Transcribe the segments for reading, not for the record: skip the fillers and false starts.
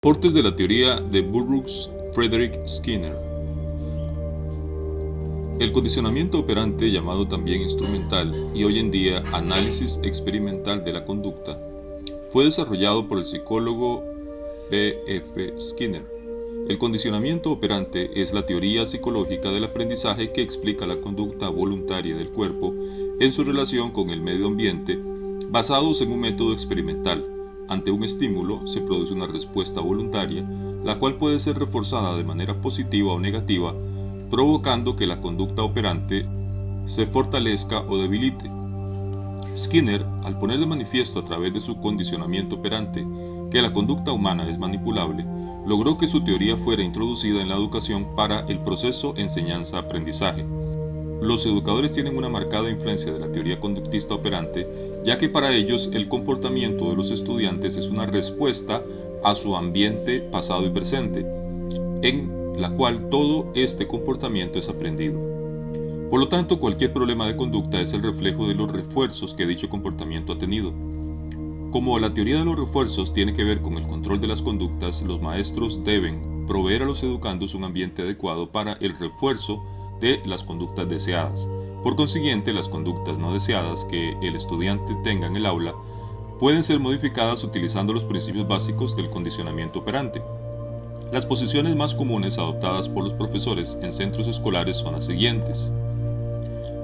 Aportes de la teoría de Burroughs Frederick Skinner. El condicionamiento operante, llamado también instrumental y hoy en día análisis experimental de la conducta, fue desarrollado por el psicólogo B. F. Skinner. El condicionamiento operante es la teoría psicológica del aprendizaje que explica la conducta voluntaria del cuerpo en su relación con el medio ambiente, basados en un método experimental. Ante un estímulo se produce una respuesta voluntaria, la cual puede ser reforzada de manera positiva o negativa, provocando que la conducta operante se fortalezca o debilite. Skinner, al poner de manifiesto a través de su condicionamiento operante que la conducta humana es manipulable, logró que su teoría fuera introducida en la educación para el proceso enseñanza-aprendizaje. Los educadores tienen una marcada influencia de la teoría conductista operante, ya que para ellos el comportamiento de los estudiantes es una respuesta a su ambiente pasado y presente, en la cual todo este comportamiento es aprendido. Por lo tanto, cualquier problema de conducta es el reflejo de los refuerzos que dicho comportamiento ha tenido. Como la teoría de los refuerzos tiene que ver con el control de las conductas, los maestros deben proveer a los educandos un ambiente adecuado para el refuerzo de las conductas deseadas. Por consiguiente, las conductas no deseadas que el estudiante tenga en el aula pueden ser modificadas utilizando los principios básicos del condicionamiento operante. Las posiciones más comunes adoptadas por los profesores en centros escolares son las siguientes.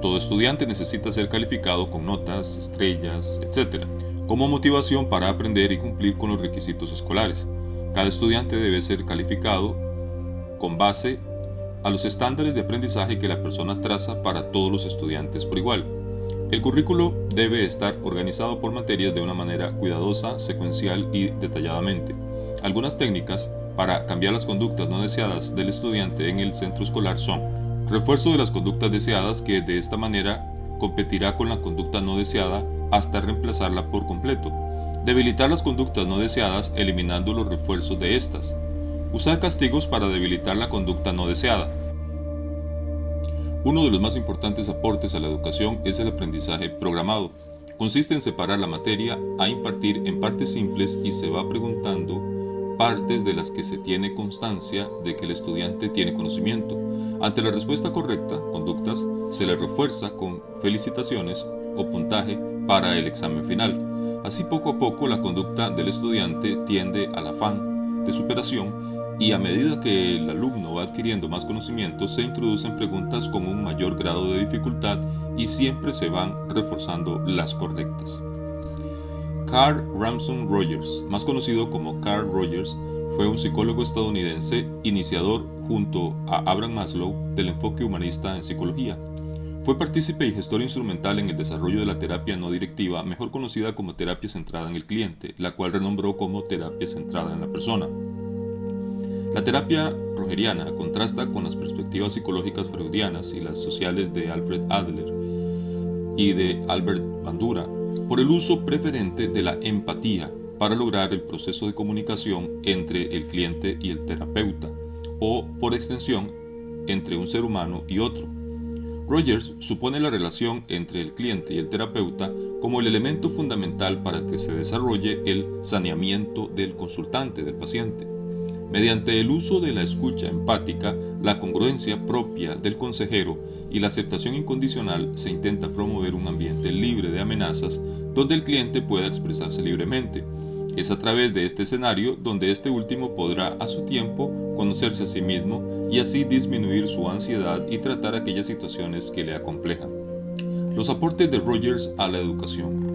Todo estudiante necesita ser calificado con notas, estrellas, etc., como motivación para aprender y cumplir con los requisitos escolares. Cada estudiante debe ser calificado con base a los estándares de aprendizaje que la persona traza para todos los estudiantes por igual. El currículo debe estar organizado por materias de una manera cuidadosa, secuencial y detalladamente. Algunas técnicas para cambiar las conductas no deseadas del estudiante en el centro escolar son: refuerzo de las conductas deseadas, que de esta manera competirá con la conducta no deseada hasta reemplazarla por completo. Debilitar las conductas no deseadas eliminando los refuerzos de estas. Usar castigos para debilitar la conducta no deseada. Uno de los más importantes aportes a la educación es el aprendizaje programado. Consiste en separar la materia a impartir en partes simples y se va preguntando partes de las que se tiene constancia de que el estudiante tiene conocimiento. Ante la respuesta correcta, conductas, se le refuerza con felicitaciones o puntaje para el examen final. Así, poco a poco, la conducta del estudiante tiende al afán de superación, y a medida que el alumno va adquiriendo más conocimiento, se introducen preguntas con un mayor grado de dificultad y siempre se van reforzando las correctas. Carl Ramson Rogers, más conocido como Carl Rogers, fue un psicólogo estadounidense, iniciador junto a Abraham Maslow del enfoque humanista en psicología. Fue partícipe y gestor instrumental en el desarrollo de la terapia no directiva, mejor conocida como terapia centrada en el cliente, la cual renombró como terapia centrada en la persona. La terapia rogeriana contrasta con las perspectivas psicológicas freudianas y las sociales de Alfred Adler y de Albert Bandura por el uso preferente de la empatía para lograr el proceso de comunicación entre el cliente y el terapeuta, o por extensión, entre un ser humano y otro. Rogers supone la relación entre el cliente y el terapeuta como el elemento fundamental para que se desarrolle el saneamiento del consultante, del paciente. Mediante el uso de la escucha empática, la congruencia propia del consejero y la aceptación incondicional, se intenta promover un ambiente libre de amenazas donde el cliente pueda expresarse libremente. Es a través de este escenario donde este último podrá a su tiempo conocerse a sí mismo y así disminuir su ansiedad y tratar aquellas situaciones que le acomplejan. Los aportes de Rogers a la educación.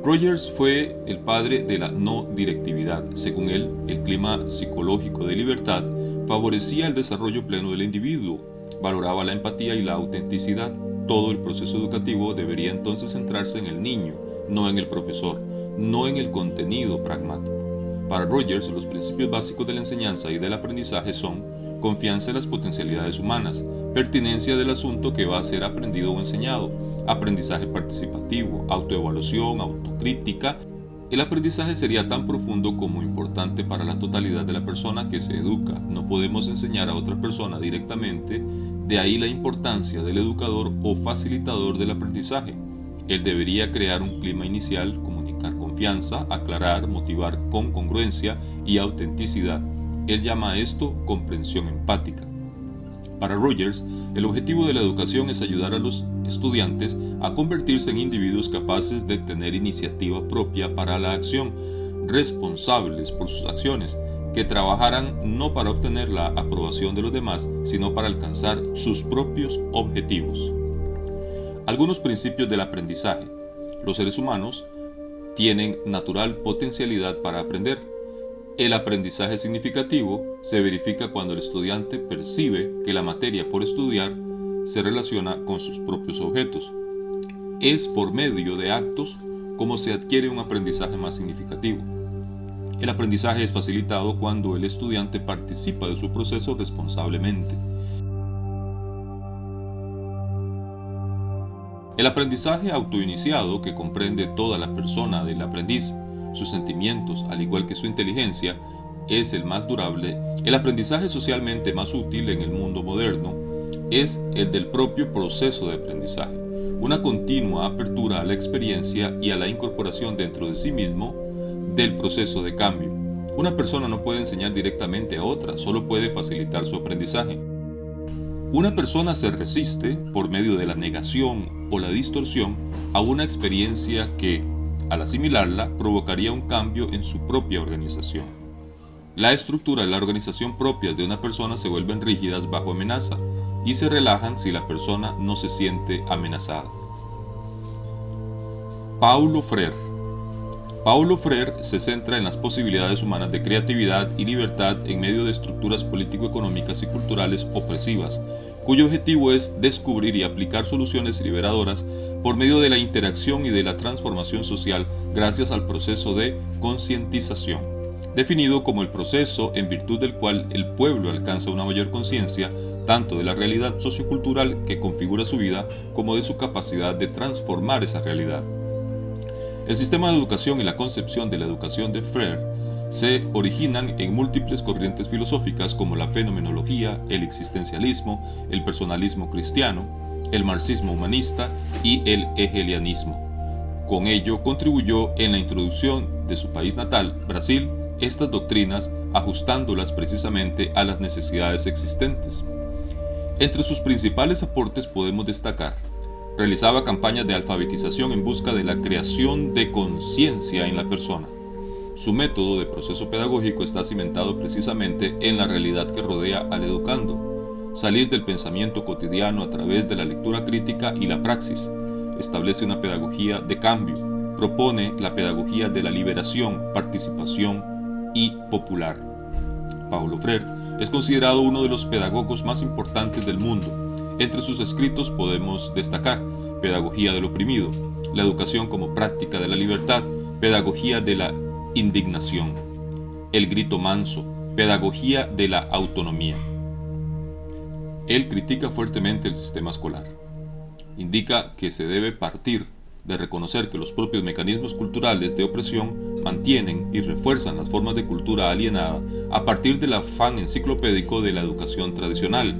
Rogers fue el padre de la no directividad. Según él, el clima psicológico de libertad favorecía el desarrollo pleno del individuo, valoraba la empatía y la autenticidad. Todo el proceso educativo debería entonces centrarse en el niño, no en el profesor, no en el contenido pragmático. Para Rogers, los principios básicos de la enseñanza y del aprendizaje son: confianza en las potencialidades humanas, pertinencia del asunto que va a ser aprendido o enseñado, aprendizaje participativo, autoevaluación, autocrítica. El aprendizaje sería tan profundo como importante para la totalidad de la persona que se educa. No podemos enseñar a otra persona directamente, de ahí la importancia del educador o facilitador del aprendizaje. Él debería crear un clima inicial comunicativo comunicar confianza, aclarar, motivar con congruencia y autenticidad. Él llama a esto comprensión empática. Para Rogers, el objetivo de la educación es ayudar a los estudiantes a convertirse en individuos capaces de tener iniciativa propia para la acción, responsables por sus acciones, que trabajarán no para obtener la aprobación de los demás, sino para alcanzar sus propios objetivos. Algunos principios del aprendizaje. Los seres humanos tienen natural potencialidad para aprender. El aprendizaje significativo se verifica cuando el estudiante percibe que la materia por estudiar se relaciona con sus propios objetos. Es por medio de actos como se adquiere un aprendizaje más significativo. El aprendizaje es facilitado cuando el estudiante participa de su proceso responsablemente. El aprendizaje autoiniciado, que comprende toda la persona del aprendiz, sus sentimientos, al igual que su inteligencia, es el más durable. El aprendizaje socialmente más útil en el mundo moderno es el del propio proceso de aprendizaje, una continua apertura a la experiencia y a la incorporación dentro de sí mismo del proceso de cambio. Una persona no puede enseñar directamente a otra, solo puede facilitar su aprendizaje. Una persona se resiste, por medio de la negación o la distorsión, a una experiencia que, al asimilarla, provocaría un cambio en su propia organización. La estructura y la organización propias de una persona se vuelven rígidas bajo amenaza y se relajan si la persona no se siente amenazada. Paulo Freire. Paulo Freire se centra en las posibilidades humanas de creatividad y libertad en medio de estructuras político-económicas y culturales opresivas, cuyo objetivo es descubrir y aplicar soluciones liberadoras por medio de la interacción y de la transformación social gracias al proceso de concientización, definido como el proceso en virtud del cual el pueblo alcanza una mayor conciencia tanto de la realidad sociocultural que configura su vida como de su capacidad de transformar esa realidad. El sistema de educación y la concepción de la educación de Freire se originan en múltiples corrientes filosóficas como la fenomenología, el existencialismo, el personalismo cristiano, el marxismo humanista y el hegelianismo. Con ello contribuyó en la introducción de su país natal, Brasil, estas doctrinas, ajustándolas precisamente a las necesidades existentes. Entre sus principales aportes podemos destacar: realizaba campañas de alfabetización en busca de la creación de conciencia en la persona. Su método de proceso pedagógico está cimentado precisamente en la realidad que rodea al educando. Salir del pensamiento cotidiano a través de la lectura crítica y la praxis. Establece una pedagogía de cambio. Propone la pedagogía de la liberación, participación y popular. Paulo Freire es considerado uno de los pedagogos más importantes del mundo. Entre sus escritos podemos destacar Pedagogía del oprimido, La educación como práctica de la libertad, Pedagogía de la indignación, El grito manso, Pedagogía de la autonomía. Él critica fuertemente el sistema escolar. Indica que se debe partir de reconocer que los propios mecanismos culturales de opresión mantienen y refuerzan las formas de cultura alienada a partir del afán enciclopédico de la educación tradicional,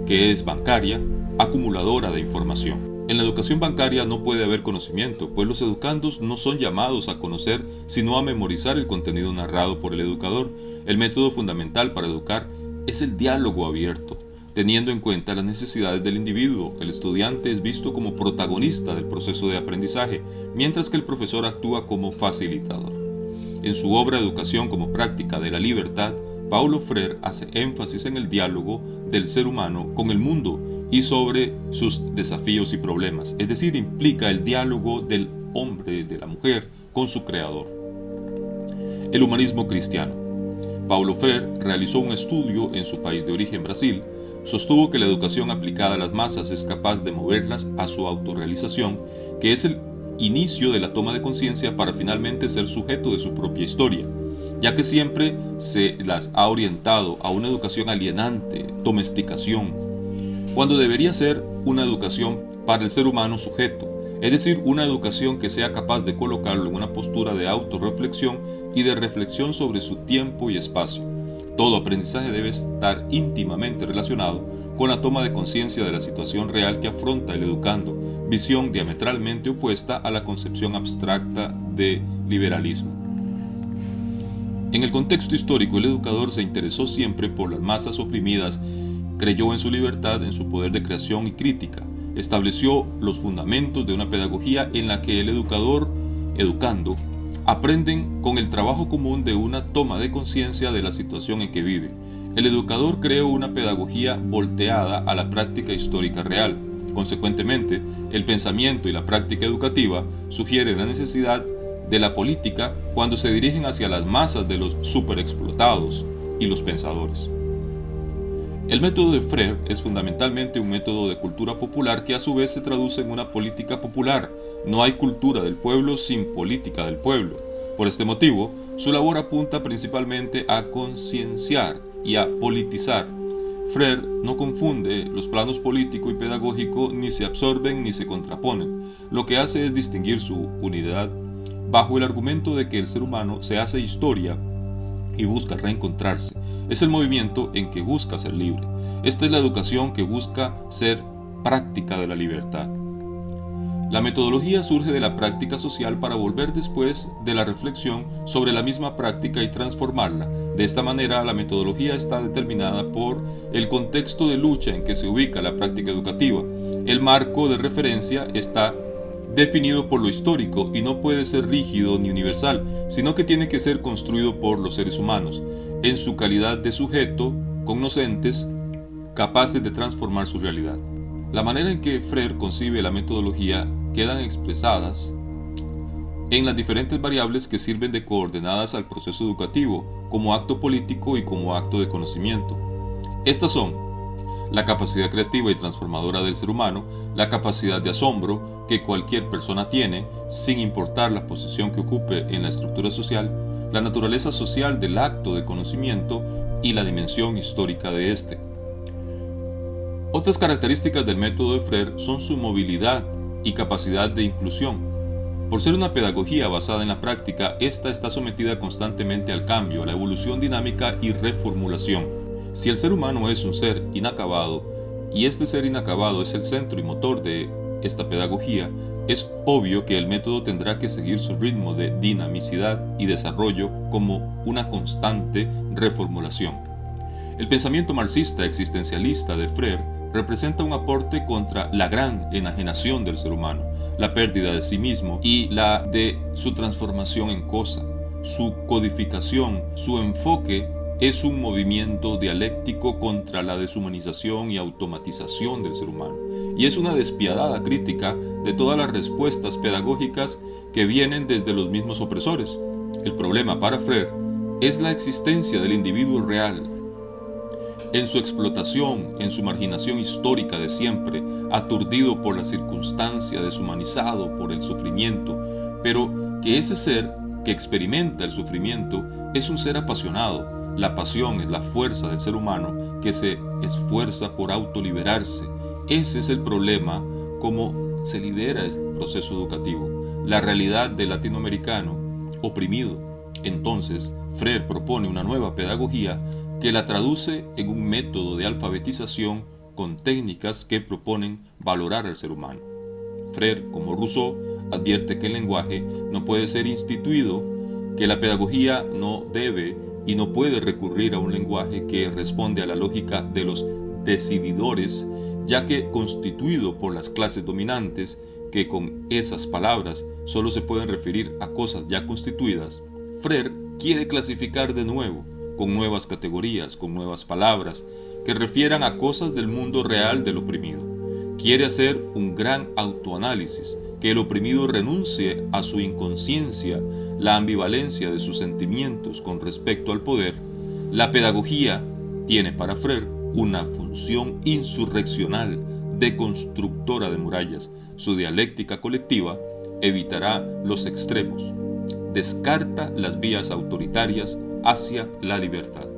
que es bancaria, acumuladora de información. En la educación bancaria no puede haber conocimiento, pues los educandos no son llamados a conocer, sino a memorizar el contenido narrado por el educador. El método fundamental para educar es el diálogo abierto, teniendo en cuenta las necesidades del individuo. El estudiante es visto como protagonista del proceso de aprendizaje, mientras que el profesor actúa como facilitador. En su obra Educación como práctica de la libertad, Paulo Freire hace énfasis en el diálogo del ser humano con el mundo y sobre sus desafíos y problemas, es decir, implica el diálogo del hombre, de la mujer, con su creador. El humanismo cristiano. Paulo Freire realizó un estudio en su país de origen, Brasil. Sostuvo que la educación aplicada a las masas es capaz de moverlas a su autorrealización, que es el inicio de la toma de conciencia para finalmente ser sujeto de su propia historia, ya que siempre se las ha orientado a una educación alienante, domesticación, cuando debería ser una educación para el ser humano sujeto, es decir, una educación que sea capaz de colocarlo en una postura de autorreflexión y de reflexión sobre su tiempo y espacio. Todo aprendizaje debe estar íntimamente relacionado con la toma de conciencia de la situación real que afronta el educando, visión diametralmente opuesta a la concepción abstracta de liberalismo. En el contexto histórico, el educador se interesó siempre por las masas oprimidas, creyó en su libertad, en su poder de creación y crítica, estableció los fundamentos de una pedagogía en la que el educador, educando, aprenden con el trabajo común de una toma de conciencia de la situación en que vive. El educador creó una pedagogía volteada a la práctica histórica real. Consecuentemente, el pensamiento y la práctica educativa sugieren la necesidad de la política cuando se dirigen hacia las masas de los superexplotados y los pensadores. El método de Freire es fundamentalmente un método de cultura popular que a su vez se traduce en una política popular. No hay cultura del pueblo sin política del pueblo. Por este motivo, su labor apunta principalmente a concienciar y a politizar. Freire no confunde los planos político y pedagógico, ni se absorben ni se contraponen. Lo que hace es distinguir su unidad bajo el argumento de que el ser humano se hace historia y busca reencontrarse. Es el movimiento en que busca ser libre. Esta es la educación que busca ser práctica de la libertad. La metodología surge de la práctica social para volver después de la reflexión sobre la misma práctica y transformarla. De esta manera, la metodología está determinada por el contexto de lucha en que se ubica la práctica educativa. El marco de referencia está definido por lo histórico y no puede ser rígido ni universal, sino que tiene que ser construido por los seres humanos, en su calidad de sujeto, cognoscentes, capaces de transformar su realidad. La manera en que Freire concibe la metodología quedan expresadas en las diferentes variables que sirven de coordenadas al proceso educativo, como acto político y como acto de conocimiento. Estas son la capacidad creativa y transformadora del ser humano, la capacidad de asombro que cualquier persona tiene, sin importar la posición que ocupe en la estructura social, la naturaleza social del acto de conocimiento y la dimensión histórica de éste. Otras características del método de Freire son su movilidad y capacidad de inclusión. Por ser una pedagogía basada en la práctica, esta está sometida constantemente al cambio, a la evolución dinámica y reformulación. Si el ser humano es un ser inacabado, y este ser inacabado es el centro y motor de esta pedagogía, es obvio que el método tendrá que seguir su ritmo de dinamicidad y desarrollo como una constante reformulación. El pensamiento marxista existencialista de Freire representa un aporte contra la gran enajenación del ser humano, la pérdida de sí mismo y la de su transformación en cosa. Su codificación, su enfoque es un movimiento dialéctico contra la deshumanización y automatización del ser humano, y es una despiadada crítica de todas las respuestas pedagógicas que vienen desde los mismos opresores. El problema para Freire es la existencia del individuo real, en su explotación, en su marginación histórica de siempre, aturdido por la circunstancia, deshumanizado por el sufrimiento, pero que ese ser que experimenta el sufrimiento es un ser apasionado. La pasión es la fuerza del ser humano que se esfuerza por autoliberarse. Ese es el problema, cómo se lidera este proceso educativo, la realidad del latinoamericano oprimido. Entonces, Freire propone una nueva pedagogía que la traduce en un método de alfabetización con técnicas que proponen valorar al ser humano. Freire, como Rousseau, advierte que el lenguaje no puede ser instituido, que la pedagogía no debe y no puede recurrir a un lenguaje que responde a la lógica de los decididores, ya que constituido por las clases dominantes, que con esas palabras solo se pueden referir a cosas ya constituidas. Freire quiere clasificar de nuevo, con nuevas categorías, con nuevas palabras, que refieran a cosas del mundo real del oprimido. Quiere hacer un gran autoanálisis, que el oprimido renuncie a su inconsciencia, la ambivalencia de sus sentimientos con respecto al poder. La pedagogía tiene para Freire una función insurreccional, deconstructora de murallas. Su dialéctica colectiva evitará los extremos, descarta las vías autoritarias hacia la libertad.